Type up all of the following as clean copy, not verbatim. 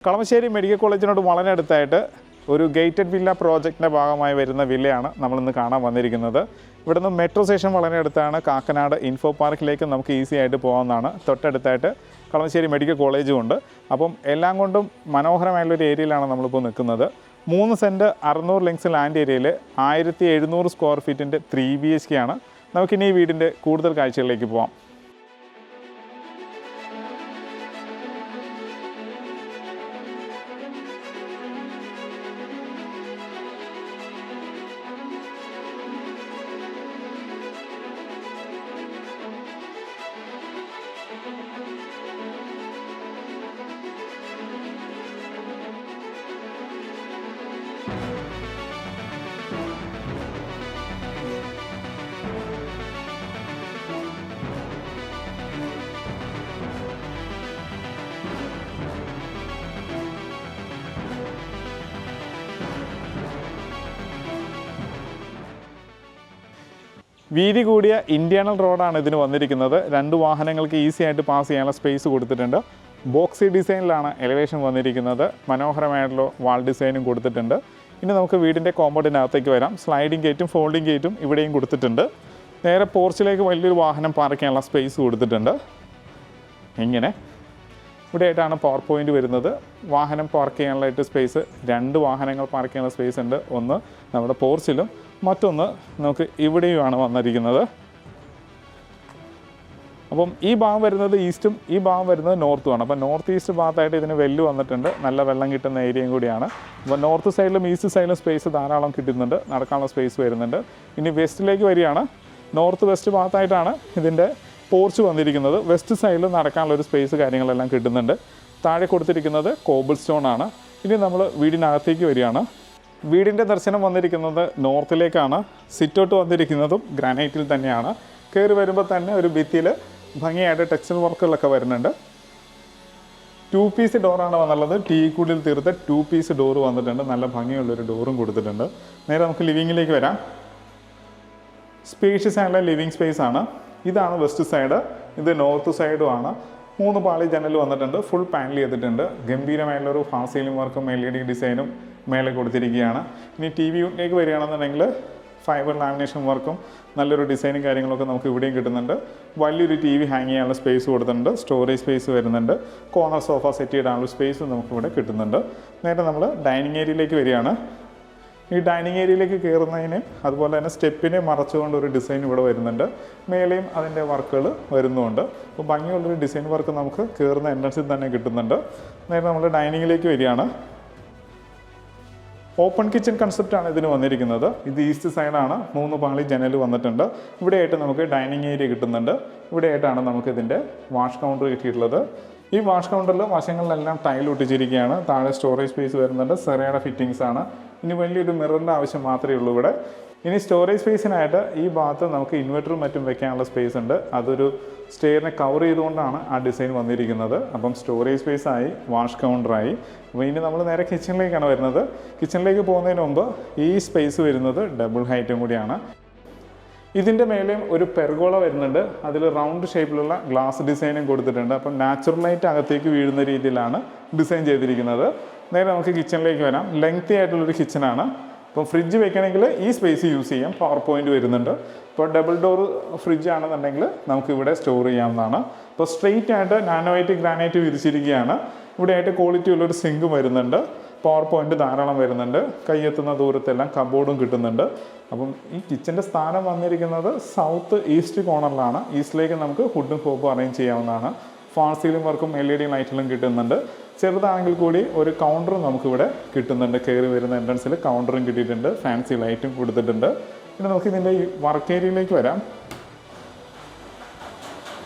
Kalamassery medical കോളേജിനോട് വളരെ അടുത്തായിട്ട് ഒരു ഗേറ്റഡ് വില്ല പ്രോജക്റ്റിൻ്റെ ഭാഗമായി വരുന്ന വില്ലയാണ് നമ്മളിന്ന് കാണാൻ വന്നിരിക്കുന്നത്. ഇവിടുന്ന് മെട്രോ സ്റ്റേഷൻ വളരെ അടുത്താണ്. കാക്കനാട് ഇൻഫോ പാർക്കിലേക്ക് നമുക്ക് ഈസി ആയിട്ട് പോകാവുന്നതാണ്. തൊട്ടടുത്തായിട്ട് കളമശ്ശേരി മെഡിക്കൽ കോളേജും ഉണ്ട്. അപ്പം എല്ലാം കൊണ്ടും മനോഹരമായുള്ളൊരു ഏരിയയിലാണ് നമ്മളിപ്പോൾ നിൽക്കുന്നത്. 3 സെൻറ്റ് 600 ലെങ്സ് ലാൻഡ് ഏരിയയിൽ 1700 സ്ക്വയർ ഫീറ്റിൻ്റെ 3 BHK ആണ്. നമുക്കിനി ഈ വീടിൻ്റെ കൂടുതൽ കാഴ്ചകളിലേക്ക് പോകാം. വീതി കൂടിയ ഇന്റേണൽ റോഡാണ് ഇതിന് വന്നിരിക്കുന്നത്. 2 വാഹനങ്ങൾക്ക് ഈസി ആയിട്ട് പാസ് ചെയ്യാനുള്ള സ്പേസ് കൊടുത്തിട്ടുണ്ട്. ബോക്സി ഡിസൈനിലാണ് എലിവേഷൻ വന്നിരിക്കുന്നത്. മനോഹരമായിട്ടുള്ള വാൾ ഡിസൈനും കൊടുത്തിട്ടുണ്ട്. ഇനി നമുക്ക് വീടിൻ്റെ കോമ്പൗണ്ടിനകത്തേക്ക് വരാം. സ്ലൈഡിംഗ് ഗേറ്റും ഫോൾഡിംഗ് ഗേറ്റും ഇവിടെയും കൊടുത്തിട്ടുണ്ട്. നേരെ പോർച്ചിലേക്ക് വലിയൊരു വാഹനം പാർക്ക് ചെയ്യാനുള്ള സ്പേസ് കൊടുത്തിട്ടുണ്ട്. ഇങ്ങനെ ഇവിടെയായിട്ടാണ് പവർ പോയിൻ്റ് വരുന്നത്. വാഹനം പാർക്ക് ചെയ്യാനായിട്ട് സ്പേസ് 2 വാഹനങ്ങൾ പാർക്ക് ചെയ്യാനുള്ള സ്പേസ് ഉണ്ട്. ഒന്ന് നമ്മുടെ പോർച്ചിലും മറ്റൊന്ന് നമുക്ക് ഇവിടെയുമാണ് വന്നിരിക്കുന്നത്. അപ്പം ഈ ഭാഗം വരുന്നത് ഈസ്റ്റും ഈ ഭാഗം വരുന്നത് നോർത്തുമാണ്. അപ്പം നോർത്ത് ഈസ്റ്റ് ഭാഗത്തായിട്ട് ഇതിന് വെല്ല് വന്നിട്ടുണ്ട്. നല്ല വെള്ളം കിട്ടുന്ന ഏരിയയും കൂടിയാണ്. അപ്പോൾ നോർത്ത് സൈഡിലും ഈസ്റ്റ് സൈഡിലും സ്പേസ് ധാരാളം കിട്ടുന്നുണ്ട്. നടക്കാനുള്ള സ്പേസ് വരുന്നുണ്ട്. ഇനി വെസ്റ്റിലേക്ക് വരികയാണ്. നോർത്ത് വെസ്റ്റ് ഭാഗത്തായിട്ടാണ് ഇതിൻ്റെ പോർച്ച് വന്നിരിക്കുന്നത്. വെസ്റ്റ് സൈഡിൽ നടക്കാനുള്ളൊരു സ്പേസ് കാര്യങ്ങളെല്ലാം കിട്ടുന്നുണ്ട്. താഴെ കൊടുത്തിരിക്കുന്നത് കോബിൾ സ്റ്റോൺ ആണ്. ഇനി നമ്മൾ വീടിനകത്തേക്ക് വരികയാണ്. വീടിൻ്റെ ദർശനം വന്നിരിക്കുന്നത് നോർത്തിലേക്കാണ്. സിറ്റൗട്ട് വന്നിരിക്കുന്നതും ഗ്രാനൈറ്റിൽ തന്നെയാണ്. കയറി വരുമ്പോൾ തന്നെ ഒരു ഭിത്തിയിൽ ഭംഗിയായിട്ട് ടെക്സ്ചർ വർക്കുകളൊക്കെ വരുന്നുണ്ട്. 2 പീസ് ഡോറാണ് വന്നുള്ളത്. ടീക്കുള്ളിൽ തീർത്ത 2 പീസ് ഡോറ് വന്നിട്ടുണ്ട്. നല്ല ഭംഗിയുള്ളൊരു ഡോറും കൊടുത്തിട്ടുണ്ട്. നേരെ നമുക്ക് ലിവിങ്ങിലേക്ക് വരാം. സ്പേഷ്യസ് ആയിട്ടുള്ള ലിവിങ് സ്പേസ് ആണ്. ഇതാണ് വെസ്റ്റ് സൈഡ്, ഇത് നോർത്ത് സൈഡുമാണ്. 3 പാളി ജനൽ വന്നിട്ടുണ്ട്. ഫുൾ പാനൽ ചെയ്തിട്ടുണ്ട്. ഗംഭീരമായിട്ടുള്ളൊരു ഫാൾ സീലിംഗ് വർക്കും LED ഡിസൈനും മേലെ കൊടുത്തിരിക്കുകയാണ്. ഇനി TV യൂണിറ്റിലേക്ക് വരികയാണെന്നുണ്ടെങ്കിൽ ഫൈബർ ലാമിനേഷൻ വർക്കും നല്ലൊരു ഡിസൈനും കാര്യങ്ങളൊക്കെ നമുക്ക് ഇവിടെയും കിട്ടുന്നുണ്ട്. വലിയൊരു TV ഹാങ് ചെയ്യാനുള്ള സ്പേസ് കൊടുത്തിട്ടുണ്ട്. സ്റ്റോറേജ് സ്പേസ് വരുന്നുണ്ട്. കോർണർ സോഫ സെറ്റ് ചെയ്യാനുള്ള സ്പേസ് നമുക്കിവിടെ കിട്ടുന്നുണ്ട്. നേരെ നമ്മൾ ഡൈനിങ് ഏരിയയിലേക്ക് വരികയാണ്. ഈ ഡൈനിങ് ഏരിയയിലേക്ക് കയറുന്നതിന് അതുപോലെ തന്നെ സ്റ്റെപ്പിനെ മറച്ചുകൊണ്ട് ഒരു ഡിസൈൻ ഇവിടെ വരുന്നുണ്ട്. മേലെയും അതിൻ്റെ വർക്കുകൾ വരുന്നുണ്ട്. അപ്പോൾ ഭംഗിയുള്ളൊരു ഡിസൈൻ വർക്ക് നമുക്ക് കയറുന്ന എൻട്രൻസിൽ തന്നെ കിട്ടുന്നുണ്ട്. നേരെ നമ്മൾ ഡൈനിങ്ങിലേക്ക് വരികയാണ്. ഓപ്പൺ കിച്ചൺ കൺസെപ്റ്റാണ് ഇതിന് വന്നിരിക്കുന്നത്. ഇത് ഈസ്റ്റ് സൈഡാണ്. 3 പാളി ജനൽ വന്നിട്ടുണ്ട്. ഇവിടെയായിട്ട് നമുക്ക് ഡൈനിങ് ഏരിയ കിട്ടുന്നുണ്ട്. ഇവിടെയായിട്ടാണ് നമുക്ക് ഇതിൻ്റെ വാഷ് കൗണ്ടർ കിട്ടിയിട്ടുള്ളത്. ഈ വാഷ് കൗണ്ടറിൽ വശങ്ങളിലെല്ലാം ടൈൽ ഒട്ടിച്ചിരിക്കുകയാണ്. താഴെ സ്റ്റോറേജ് സ്പേസ് വരുന്നുണ്ട്. സെറയുടെ ഫിറ്റിങ്സ് ആണ്. ഇനി വലിയൊരു മിററിൻ്റെ ആവശ്യം മാത്രമേ ഉള്ളൂ ഇവിടെ. ഇനി സ്റ്റോറേജ് സ്പേസിനായിട്ട് ഈ ഭാഗത്ത് നമുക്ക് ഇൻവെർട്ടറും മറ്റും വെക്കാനുള്ള സ്പേസ് ഉണ്ട്. അതൊരു സ്റ്റെയറിനെ കവർ ചെയ്തുകൊണ്ടാണ് ആ ഡിസൈൻ വന്നിരിക്കുന്നത്. അപ്പം സ്റ്റോറേജ് സ്പേസായി, വാഷ് കൗണ്ടറായി. അപ്പോൾ ഇനി നമ്മൾ നേരെ കിച്ചണിലേക്കാണ് വരുന്നത്. കിച്ചണിലേക്ക് പോകുന്നതിന് മുമ്പ് ഈ സ്പേസ് വരുന്നത് ഡബിൾ ഹൈറ്റും കൂടിയാണ്. ഇതിൻ്റെ മേലെയും ഒരു പെർഗോള വരുന്നുണ്ട്. അതിൽ റൗണ്ട് ഷേപ്പിലുള്ള ഗ്ലാസ് ഡിസൈനും കൊടുത്തിട്ടുണ്ട്. അപ്പം നാച്ചുറൽ ലൈറ്റ് അകത്തേക്ക് വീഴുന്ന രീതിയിലാണ് ഡിസൈൻ ചെയ്തിരിക്കുന്നത്. നേരെ നമുക്ക് കിച്ചണിലേക്ക് വരാം. ലെങ്തി ആയിട്ടുള്ളൊരു കിച്ചണാണ്. അപ്പം ഫ്രിഡ്ജ് വെക്കണമെങ്കിൽ ഈ സ്പേസ് യൂസ് ചെയ്യാം. പവർ പോയിൻ്റ് വരുന്നുണ്ട്. ഇപ്പോൾ ഡബിൾ ഡോർ ഫ്രിഡ്ജ് ആണെന്നുണ്ടെങ്കിൽ നമുക്കിവിടെ സ്റ്റോർ ചെയ്യാവുന്നതാണ്. ഇപ്പോൾ സ്ട്രെയിറ്റ് ആയിട്ട് നാനോ വൈറ്റ് ഗ്രാനൈറ്റ് വിരിച്ചിരിക്കുകയാണ്. ഇവിടെയായിട്ട് ക്വാളിറ്റി ഉള്ളൊരു സിങ്ക് വരുന്നുണ്ട്. പവർ പോയിൻ്റ് ധാരാളം വരുന്നുണ്ട്. കൈയെത്തുന്ന ദൂരത്തെല്ലാം കബോർഡും കിട്ടുന്നുണ്ട്. അപ്പം ഈ കിച്ചൻ്റെ സ്ഥാനം വന്നിരിക്കുന്നത് സൗത്ത് ഈസ്റ്റ് കോർണറിലാണ്. ഈസ്റ്റിലേക്ക് നമുക്ക് ഫുഡും ഹോബും അറേഞ്ച് ചെയ്യാവുന്നതാണ്. ഫാൾ സീലിംഗ് വർക്കും LED ലൈറ്റിലും കിട്ടുന്നുണ്ട്. ചെറുതാണെങ്കിൽ കൂടി ഒരു കൗണ്ടറും നമുക്കിവിടെ കിട്ടുന്നുണ്ട്. കയറി വരുന്ന എൻട്രൻസിൽ കൗണ്ടറും കിട്ടിയിട്ടുണ്ട്. ഫാൻസി ലൈറ്റും കൊടുത്തിട്ടുണ്ട്. പിന്നെ നമുക്ക് ഇതിൻ്റെ ഈ വർക്ക് ഏരിയയിലേക്ക് വരാം.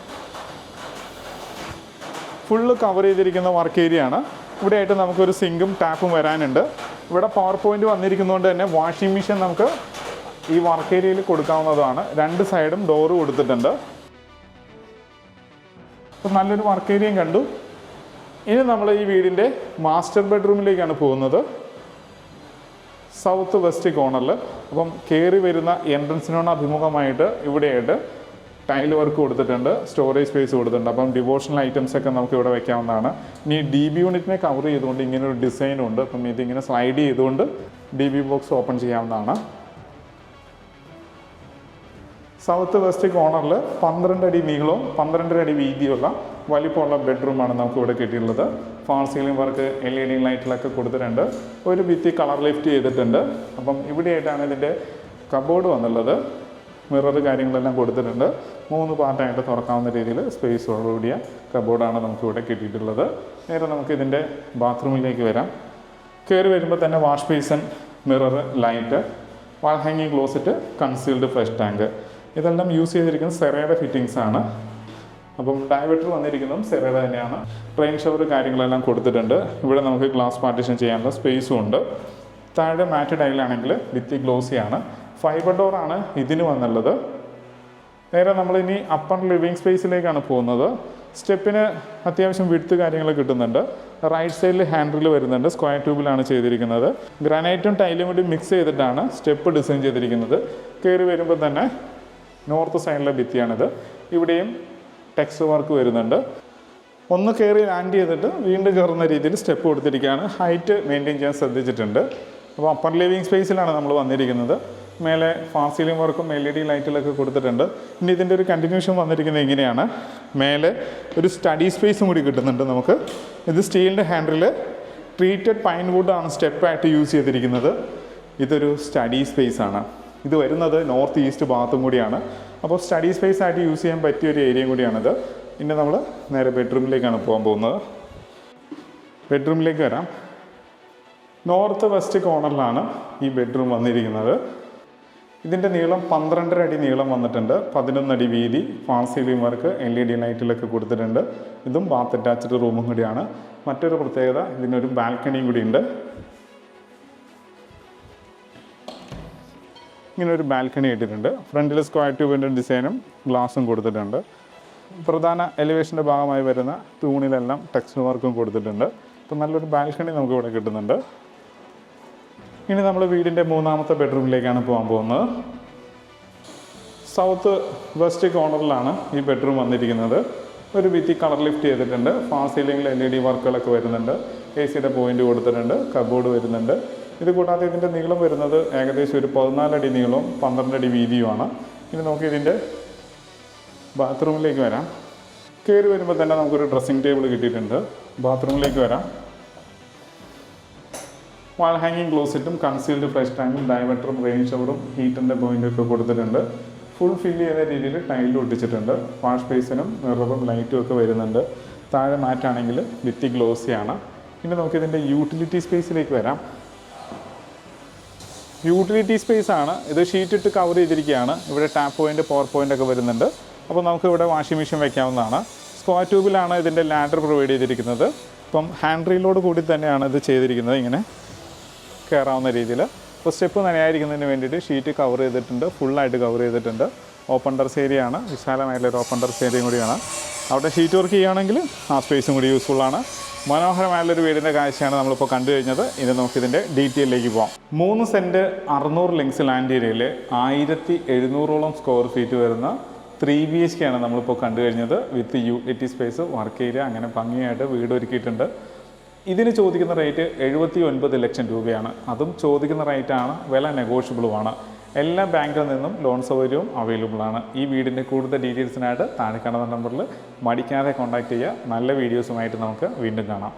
ഫുള്ള് കവർ ചെയ്തിരിക്കുന്ന വർക്ക് ഏരിയ ആണ്. ഇവിടെയായിട്ട് നമുക്കൊരു സിങ്കും ടാപ്പും വരാനുണ്ട്. ഇവിടെ പവർ പോയിൻ്റ് വന്നിരിക്കുന്നതുകൊണ്ട് തന്നെ വാഷിംഗ് മെഷീൻ നമുക്ക് ഈ വർക്ക് ഏരിയയിൽ കൊടുക്കാവുന്നതാണ്. 2 സൈഡും ഡോറ് കൊടുത്തിട്ടുണ്ട്. അപ്പോൾ നല്ലൊരു വർക്ക് ഏരിയയും കണ്ടു. ഇനി നമ്മൾ ഈ വീടിൻ്റെ മാസ്റ്റർ ബെഡ്റൂമിലേക്കാണ് പോകുന്നത്. സൗത്ത് വെസ്റ്റ് കോർണറിൽ. അപ്പം കയറി വരുന്ന എൻട്രൻസിനോട് അഭിമുഖമായിട്ട് ഇവിടെയായിട്ട് ടൈൽ വർക്ക് കൊടുത്തിട്ടുണ്ട്, സ്റ്റോറേജ് സ്പേസ് കൊടുത്തിട്ടുണ്ട്. അപ്പം ഡിവോഷണൽ ഐറ്റംസ് ഒക്കെ നമുക്ക് ഇവിടെ വെക്കാവുന്നതാണ്. ഇനി DB യൂണിറ്റിനെ കവർ ചെയ്തുകൊണ്ട് ഇങ്ങനെ ഒരു ഡിസൈനും ഉണ്ട്. അപ്പം ഇതിങ്ങനെ സ്ലൈഡ് ചെയ്തുകൊണ്ട് DB ബോക്സ് ഓപ്പൺ ചെയ്യാവുന്നതാണ്. സൗത്ത് വെസ്റ്റ് കോർണറിൽ 12 അടി നീളവും 12 അടി വീതിയുള്ള വലിപ്പമുള്ള ബെഡ്റൂമാണ് നമുക്ക് ഇവിടെ കിട്ടിയിട്ടുള്ളത്. ഫാൾ സീലിംഗ് വർക്ക് LED ലൈറ്റിലൊക്കെ കൊടുത്തിട്ടുണ്ട്. ഒരു ഭിത്തി കളർ ലിഫ്റ്റ് ചെയ്തിട്ടുണ്ട്. അപ്പം ഇവിടെയായിട്ടാണ് ഇതിൻ്റെ കബോർഡ് വന്നുള്ളത്. മിറർ കാര്യങ്ങളെല്ലാം കൊടുത്തിട്ടുണ്ട്. 3 പാർട്ടായിട്ട് തുറക്കാവുന്ന രീതിയിൽ സ്പേസോടുകൂടിയ കബോർഡാണ് നമുക്കിവിടെ കിട്ടിയിട്ടുള്ളത്. നേരെ നമുക്കിതിൻ്റെ ബാത്റൂമിലേക്ക് വരാം. കയറി വരുമ്പോൾ തന്നെ വാഷ് ബേസിൻ, മിറർ, ലൈറ്റ്, വാൾ ഹാങ്ങിങ് ക്ലോസറ്റ്, കൺസീൽഡ് ഫ്ലഷ് ടാങ്ക്, ഇതെല്ലാം യൂസ് ചെയ്തിരിക്കുന്നത് സെറയുടെ ഫിറ്റിങ്സ് ആണ്. അപ്പം ഡൈവേർട്ടർ വന്നിരിക്കുന്നതും സെറയുടെ തന്നെയാണ്. ട്രെയിൻ ഷവർ കാര്യങ്ങളെല്ലാം കൊടുത്തിട്ടുണ്ട്. ഇവിടെ നമുക്ക് ഗ്ലാസ് പാർട്ടീഷൻ ചെയ്യാനുള്ള സ്പേസും ഉണ്ട്. താഴെ മാറ്റ് ടൈലാണെങ്കിൽ ഭിത്തി ഗ്ലോസിയാണ്. ഫൈബർ ഡോറാണ് ഇതിന് വന്നുള്ളത്. നേരെ നമ്മളിനി അപ്പർ ലിവിങ് സ്പേസിലേക്കാണ് പോകുന്നത്. സ്റ്റെപ്പിന് അത്യാവശ്യം വിഡ്ത്ത് കാര്യങ്ങൾ കിട്ടുന്നുണ്ട്. റൈറ്റ് സൈഡിൽ ഹാൻഡിൽ വരുന്നുണ്ട്. സ്ക്വയർ ട്യൂബിലാണ് ചെയ്തിരിക്കുന്നത്. ഗ്രാനൈറ്റും ടൈലും കൂടി മിക്സ് ചെയ്തിട്ടാണ് സ്റ്റെപ്പ് ഡിസൈൻ ചെയ്തിരിക്കുന്നത്. കയറി വരുമ്പോൾ തന്നെ നോർത്ത് സൈഡിലെ ഭിത്തിയാണിത്. ഇവിടെയും ടെക്സ്റ്റ് വർക്ക് വരുന്നുണ്ട്. ഒന്ന് കയറി ലാൻഡ് ചെയ്തിട്ട് വീണ്ടും കയറുന്ന രീതിയിൽ സ്റ്റെപ്പ് കൊടുത്തിരിക്കുകയാണ്. ഹൈറ്റ് മെയിൻറ്റെയിൻ ചെയ്യാൻ ശ്രദ്ധിച്ചിട്ടുണ്ട്. അപ്പോൾ അപ്പർ ലിവിങ് സ്പേസിലാണ് നമ്മൾ വന്നിരിക്കുന്നത്. മേലെ ഫാൾ സീലിംഗ് വർക്കും LED ലൈറ്റിലൊക്കെ കൊടുത്തിട്ടുണ്ട്. ഇനി ഇതിൻ്റെ ഒരു കണ്ടിന്യൂഷൻ വന്നിരിക്കുന്നത് ഇങ്ങനെയാണ്. മേലെ ഒരു സ്റ്റഡി സ്പേസും കൂടി കിട്ടുന്നുണ്ട് നമുക്ക്. ഇത് സ്റ്റീലിൻ്റെ ഹാൻഡിൽ ട്രീറ്റഡ് പൈൻ വുഡാണ് സ്റ്റെപ്പായിട്ട് യൂസ് ചെയ്തിരിക്കുന്നത്. ഇതൊരു സ്റ്റഡി സ്പേസാണ്. ഇത് വരുന്നത് നോർത്ത് ഈസ്റ്റ് ഭാഗത്തും കൂടിയാണ്. അപ്പോൾ സ്റ്റഡി സ്പേസ് ആയിട്ട് യൂസ് ചെയ്യാൻ പറ്റിയ ഒരു ഏരിയയും കൂടിയാണിത്. ഇനി നമ്മൾ നേരെ ബെഡ്റൂമിലേക്കാണ് പോകാൻ പോകുന്നത്. ബെഡ്റൂമിലേക്ക് വരാം. നോർത്ത് വെസ്റ്റ് കോർണറിലാണ് ഈ ബെഡ്റൂം വന്നിരിക്കുന്നത്. ഇതിൻ്റെ നീളം 12 അടി നീളം വന്നിട്ടുണ്ട്. 11 അടി വീതി, ഫാൾ സീലിംഗ് വർക്ക്, LED ലൈറ്റിലൊക്കെ കൊടുത്തിട്ടുണ്ട്. ഇതും ബാത്ത് അറ്റാച്ച്ഡ് റൂമും കൂടിയാണ്. മറ്റൊരു പ്രത്യേകത, ഇതിനൊരു ബാൽക്കണിയും കൂടി ഉണ്ട്. ഇങ്ങനെ ഒരു ബാൽക്കണി ഇട്ടിട്ടുണ്ട്. ഫ്രണ്ടിൽ സ്ക്വയർ ട്യൂബിൻ്റെ ഡിസൈനും ഗ്ലാസും കൊടുത്തിട്ടുണ്ട്. പ്രധാന എലിവേഷൻ്റെ ഭാഗമായി വരുന്ന തൂണിലെല്ലാം ടെക്സ്റ്റ് വർക്കും കൊടുത്തിട്ടുണ്ട്. അപ്പോൾ നല്ലൊരു ബാൽക്കണി നമുക്ക് ഇവിടെ കിട്ടുന്നുണ്ട്. ഇനി നമ്മൾ വീടിൻ്റെ 3ാമത്തെ ബെഡ്റൂമിലേക്കാണ് പോകാൻ പോകുന്നത്. സൗത്ത് വെസ്റ്റ് കോർണറിലാണ് ഈ ബെഡ്റൂം വന്നിരിക്കുന്നത്. ഒരു ഭിത്തി കളർ ലിഫ്റ്റ് ചെയ്തിട്ടുണ്ട്. ഫാൾ സീലിംഗിൽ LED വർക്കുകളൊക്കെ വരുന്നുണ്ട്. AC പോയിന്റ് കൊടുത്തിട്ടുണ്ട്. കബോർഡ് വരുന്നുണ്ട്. ഇത് കൂടാതെ ഇതിൻ്റെ നീളം വരുന്നത് ഏകദേശം ഒരു 14 അടി നീളവും 12 അടി വീതിയുമാണ്. ഇനി നമുക്ക് ഇതിൻ്റെ ബാത്റൂമിലേക്ക് വരാം. കയറി വരുമ്പോൾ തന്നെ നമുക്കൊരു ഡ്രസ്സിംഗ് ടേബിൾ കിട്ടിയിട്ടുണ്ട്. ബാത്റൂമിലേക്ക് വരാം. വാൾ ഹാങ്ങിങ് ക്ലോസറ്റും കൺസീൽഡ് ഫ്ലഷ് ടാങ്കും ഡൈവേർട്ടറും റെയിൻ ഷവറും ഹീറ്ററിൻ്റെ പോയിൻ്റൊക്കെ കൊടുത്തിട്ടുണ്ട്. ഫുൾ ഫില്ല് ചെയ്യുന്ന രീതിയിൽ ടൈലും ഒട്ടിച്ചിട്ടുണ്ട്. വാഷ് ബേസിനും മിററും ലൈറ്റും ഒക്കെ വരുന്നുണ്ട്. താഴെ മാറ്റാണെങ്കിൽ ഭിത്തി ഗ്ലോസിയാണ്. ഇനി നമുക്കിതിൻ്റെ യൂട്ടിലിറ്റി സ്പേസിലേക്ക് വരാം. യൂട്ടിലിറ്റി സ്പേസ് ആണ് ഇത്. ഷീറ്റ് ഇട്ട് കവർ ചെയ്തിരിക്കുകയാണ്. ഇവിടെ ടാപ്പ് പോയിൻ്റ്, പവർ പോയിൻ്റ് ഒക്കെ വരുന്നുണ്ട്. അപ്പോൾ നമുക്ക് ഇവിടെ വാഷിംഗ് മെഷീൻ വെക്കാവുന്നതാണ്. സ്ക്വയർ ട്യൂബിലാണ് ഇതിൻ്റെ ലാഡർ പ്രൊവൈഡ് ചെയ്തിരിക്കുന്നത്. ഇപ്പം ഹാൻഡ് റീലോട് കൂടി തന്നെയാണ് ഇത് ചെയ്തിരിക്കുന്നത്. ഇങ്ങനെ കയറാവുന്ന രീതിയിൽ. അപ്പോൾ സ്റ്റെപ്പ് നനയായിരിക്കുന്നതിന് വേണ്ടിയിട്ട് ഷീറ്റ് കവർ ചെയ്തിട്ടുണ്ട്. ഫുള്ളായിട്ട് കവർ ചെയ്തിട്ടുണ്ട്. ഓപ്പൺ ടെറസ് ഏരിയ ആണ്. വിശാലമായിട്ടുള്ളൊരു ഓപ്പൺ ടെറസ് ഏരിയയും കൂടിയാണ്. അവിടെ ഷീറ്റ് വർക്ക് ചെയ്യുകയാണെങ്കിൽ ആ സ്പേസും കൂടി യൂസ്ഫുള്ളാണ്. മനോഹരമായുള്ളൊരു വീടിൻ്റെ കാഴ്ചയാണ് നമ്മളിപ്പോൾ കണ്ടു കഴിഞ്ഞത്. ഇനി നമുക്കിതിൻ്റെ ഡീറ്റെയിലേക്ക് പോകാം. 3 സെൻറ്റ് 600 ലെങ്സ് ലാൻഡ് ഏരിയയിൽ 1700ഓളം സ്ക്വയർ ഫീറ്റ് വരുന്ന 3 BHK ആണ് നമ്മളിപ്പോൾ കണ്ടു കഴിഞ്ഞത്. വിത്ത് യൂട്ടിലിറ്റി സ്പേസ്, വർക്ക് ഏരിയ, അങ്ങനെ ഭംഗിയായിട്ട് വീട് ഒരുക്കിയിട്ടുണ്ട്. ഇതിന് ചോദിക്കുന്ന റേറ്റ് 79 ലക്ഷം രൂപയാണ്. അതും ചോദിക്കുന്ന റേറ്റാണ്, വില നെഗോഷ്യബിളുമാണ്. എല്ലാ ബാങ്കിൽ നിന്നും ലോൺ സൗകര്യവും അവൈലബിൾ ആണ്. ഈ വീടിൻ്റെ കൂടുതൽ ഡീറ്റെയിൽസിനായിട്ട് താഴെ കാണുന്ന നമ്പറിൽ മടിക്കാതെ കോൺടാക്റ്റ് ചെയ്യുക. നല്ല വീഡിയോസുമായിട്ട് നമുക്ക് വീണ്ടും കാണാം.